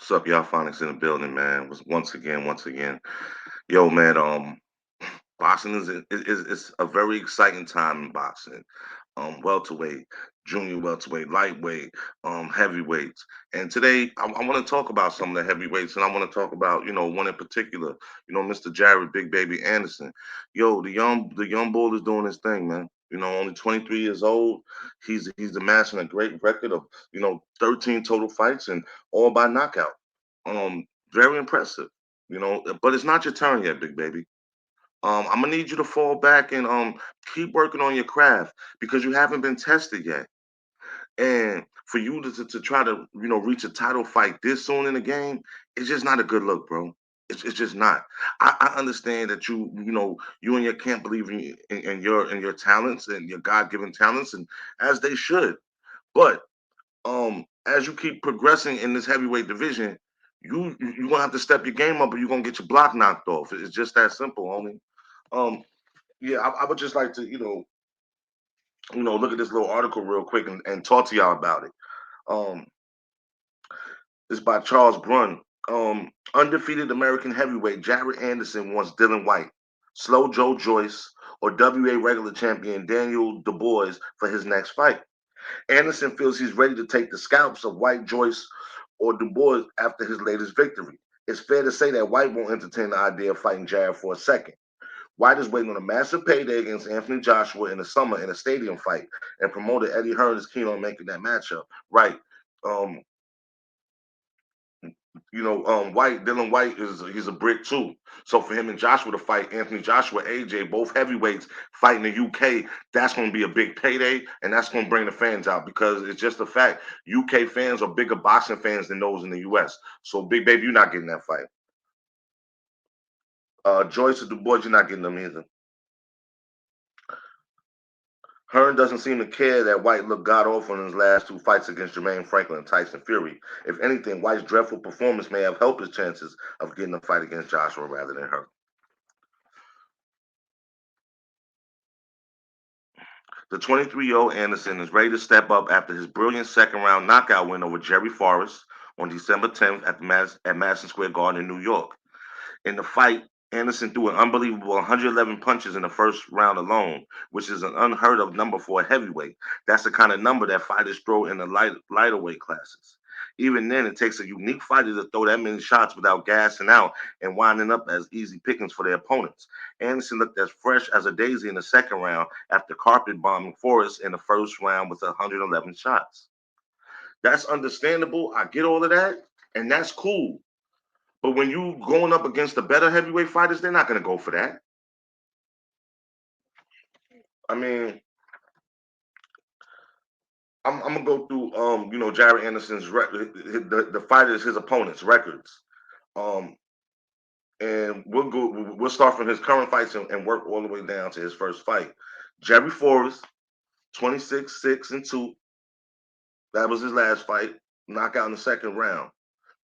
What's up, y'all? Phonics in the building, man. Was once again. Yo, man. Boxing is a very exciting time in boxing. Welterweight, junior welterweight, lightweight, heavyweights. And today I want to talk about some of the heavyweights, and I want to talk about one in particular. Mr. Jared Big Baby Anderson. Yo, the young bull is doing his thing, man. Only 23 years old. He's amassing a great record of 13 total fights and all by knockout. Very impressive. But it's not your turn yet, Big Baby. I'm gonna need you to fall back and keep working on your craft because you haven't been tested yet. And for you to try to reach a title fight this soon in the game, it's just not a good look, bro. It's just not. I understand that you and your camp believe in your talents and your God given talents, and as they should. But as you keep progressing in this heavyweight division, you're gonna have to step your game up, or you're gonna get your block knocked off. It's just that simple, homie. Um, yeah, I would just like to, look at this little article real quick and talk to y'all about it. Um, it's by Charles Brunn. Undefeated American heavyweight Jared Anderson wants Dylan White, Slow Joe Joyce, or WA regular champion Daniel Dubois for his next fight. Anderson feels he's ready to take the scalps of White, Joyce, or Dubois after his latest victory. It's fair to say that White won't entertain the idea of fighting Jared for a second. White is waiting on a massive payday against Anthony Joshua in the summer in a stadium fight, and promoter Eddie Hearn is keen on making that matchup. Right. Um, Dylan White he's a brick too. So for him and Joshua to fight Anthony Joshua, AJ, both heavyweights fighting the UK, that's going to be a big payday, and that's going to bring the fans out because it's just a fact. UK fans are bigger boxing fans than those in the US. So Big Baby, you're not getting that fight. Joyce or Dubois, you're not getting them either. Hearn doesn't seem to care that White looked god awful in his last two fights against Jermaine Franklin and Tyson Fury. If anything, White's dreadful performance may have helped his chances of getting a fight against Joshua rather than Hearn. The 23-year-old Anderson is ready to step up after his brilliant second-round knockout win over Jerry Forrest on December 10th at Madison Square Garden in New York. In the fight, Anderson threw an unbelievable 111 punches in the first round alone, which is an unheard of number for a heavyweight. That's the kind of number that fighters throw in the lighter weight classes. Even then, it takes a unique fighter to throw that many shots without gassing out and winding up as easy pickings for their opponents. Anderson looked as fresh as a daisy in the second round after carpet bombing Forrest in the first round with 111 shots. That's understandable. I get all of that, and that's cool. But when you going up against the better heavyweight fighters, they're not going to go for that. I mean, I'm gonna go through Jared Anderson's the fighters his opponents records, um, and we'll start from his current fights and work all the way down to his first fight. Jerry Forrest, 26-6-2. That was his last fight. Knockout in the second round.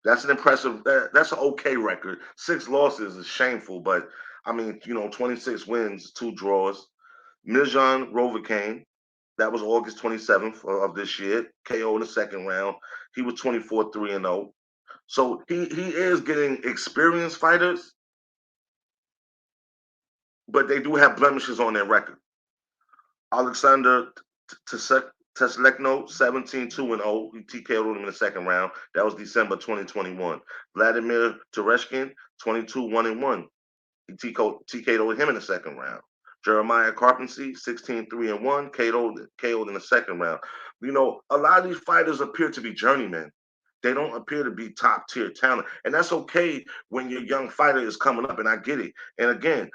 That's an impressive. That's an okay record. Six losses is shameful, but I mean, 26 wins, two draws. Mijan Rovikane, that was August 27th of this year. KO in the second round. He was 24-3-0. So he is getting experienced fighters, but they do have blemishes on their record. Alexander Teslekno, 17-2-0. He TKO'd him in the second round. That was December 2021. Vladimir Tereshkin, 22-1-1. He TKO'd him in the second round. Jeremiah Carpensy, 16-3-1, KO'd in the second round. A lot of these fighters appear to be journeymen. They don't appear to be top tier talent. And that's okay when your young fighter is coming up, and I get it. And again,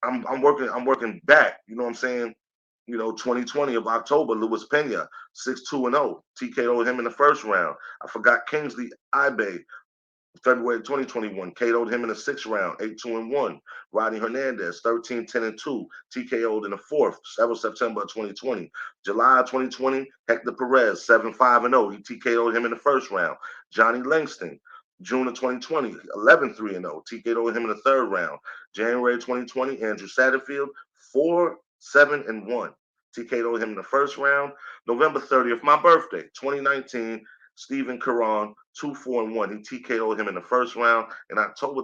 I'm working back, you know what I'm saying? 2020 of October, Luis Pena, 6-2-0. TKO'd him in the first round. I forgot Kingsley Ibe, February 2021, KO'd him in the sixth round, 8-2-1. Rodney Hernandez, 13-10-2, TKO'd in the fourth. That was September 2020. July 2020, Hector Perez, 7-5-0. He TKO'd him in the first round. Johnny Langston, June of 2020, 11-3-0. TKO'd him in the third round. January 2020, Andrew Satterfield, 4-7-1. TKO'd him in the first round. November 30th, my birthday, 2019, Stephen Caron, 2-4-1. He TKO'd him in the first round in October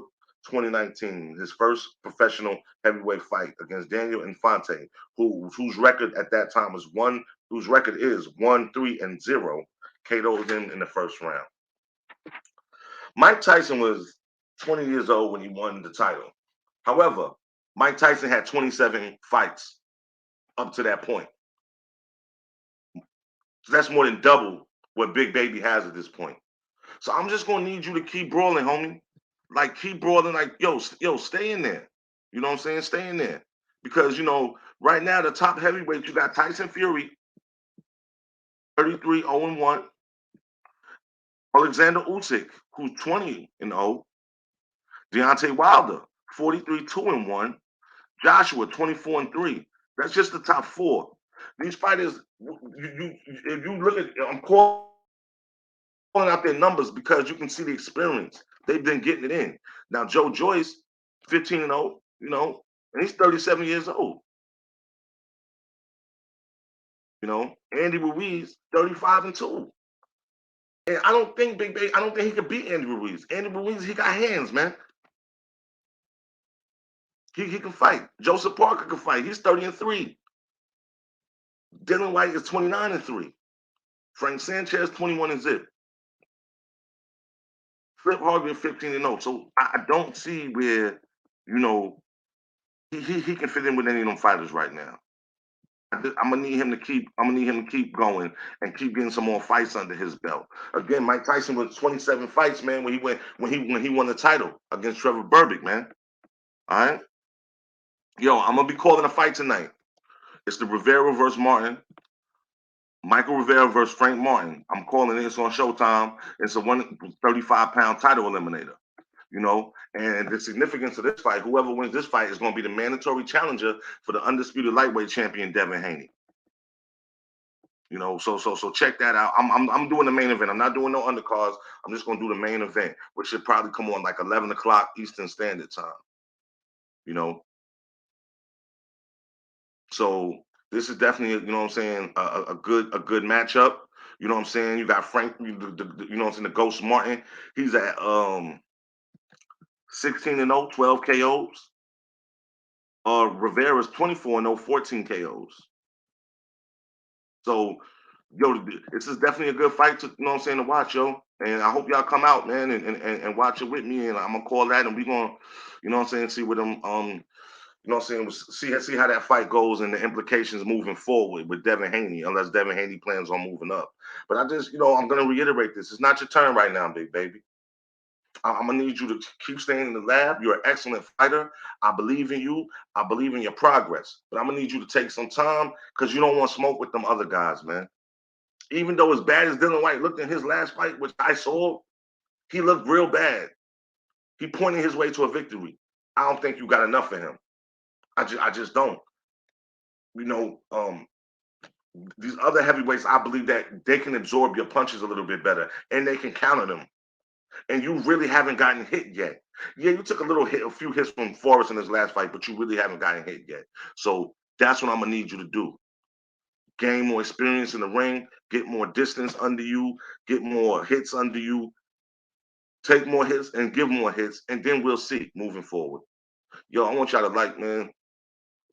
2019, his first professional heavyweight fight against Daniel Infante, whose record at that time was whose record is 1-3-0. KO'd him in the first round. Mike Tyson was 20 years old when he won the title. However, Mike Tyson had 27 fights up to that point. So that's more than double what Big Baby has at this point. So I'm just gonna need you to keep brawling, homie. Like keep brawling, like yo, stay in there. You know what I'm saying? Stay in there. Because right now the top heavyweight, you got Tyson Fury, 33-0-1, Alexander Usyk, who's 20-0, Deontay Wilder, 43-2-1, Joshua, 24-3. That's just the top four. These fighters, if you look at, I'm calling out their numbers because you can see the experience. They've been getting it in. Now, Joe Joyce, 15-0, and he's 37 years old. Andy Ruiz, 35-2. And I don't think he could beat Andy Ruiz. Andy Ruiz, he got hands, man. He can fight. Joseph Parker can fight. He's 30-3. Dylan White is 29-3. Frank Sanchez, 21-0. Flip Harvey, 15-0. So I don't see where, he can fit in with any of them fighters right now. I'm gonna need him to keep going and keep getting some more fights under his belt. Again, Mike Tyson was 27 fights, man, when he won the title against Trevor Berbick, man. All right. Yo, I'm gonna be calling a fight tonight. It's the Rivera versus Martin. Michael Rivera versus Frank Martin. I'm calling it. It's on Showtime. It's a 135-pound title eliminator. And the significance of this fight, whoever wins this fight is going to be the mandatory challenger for the undisputed lightweight champion Devin Haney. So check that out. I'm doing the main event. I'm not doing no undercards. I'm just going to do the main event, which should probably come on like 11 o'clock Eastern Standard Time. So this is definitely, what I'm saying, a good matchup. You know what I'm saying? You got Frank, you know what I'm saying, the Ghost Martin. He's at 16-0, 12 KOs. Rivera's 24-0, 14 KOs. So, this is definitely a good fight to, to watch, yo. And I hope y'all come out, man, and watch it with me. And I'm gonna call that, and we're gonna, see what them see how that fight goes and the implications moving forward with Devin Haney, unless Devin Haney plans on moving up. But I just, I'm gonna reiterate this. It's not your turn right now, big baby. I'm gonna need you to keep staying in the lab. You're an excellent fighter. I believe in you. I believe in your progress. But I'm gonna need you to take some time because you don't want smoke with them other guys, man. Even though as bad as Dylan White looked in his last fight, which I saw, he looked real bad. He pointed his way to a victory. I don't think you got enough for him. I just don't. These other heavyweights, I believe that they can absorb your punches a little bit better and they can counter them. And you really haven't gotten hit yet. Yeah, you took a few hits from Forrest in his last fight, but you really haven't gotten hit yet. So that's what I'm gonna need you to do. Gain more experience in the ring, get more distance under you, get more hits under you, take more hits and give more hits, and then we'll see moving forward. Yo, I want y'all to like, man,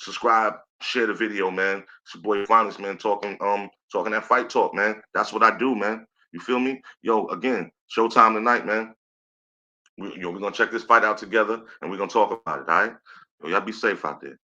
subscribe, share the video, man. It's your boy Finest, man, talking that fight talk, man. That's what I do, man. You feel me? Yo, again, Showtime tonight, man. We're gonna check this fight out together and we're gonna talk about it, all right? Yo, y'all be safe out there.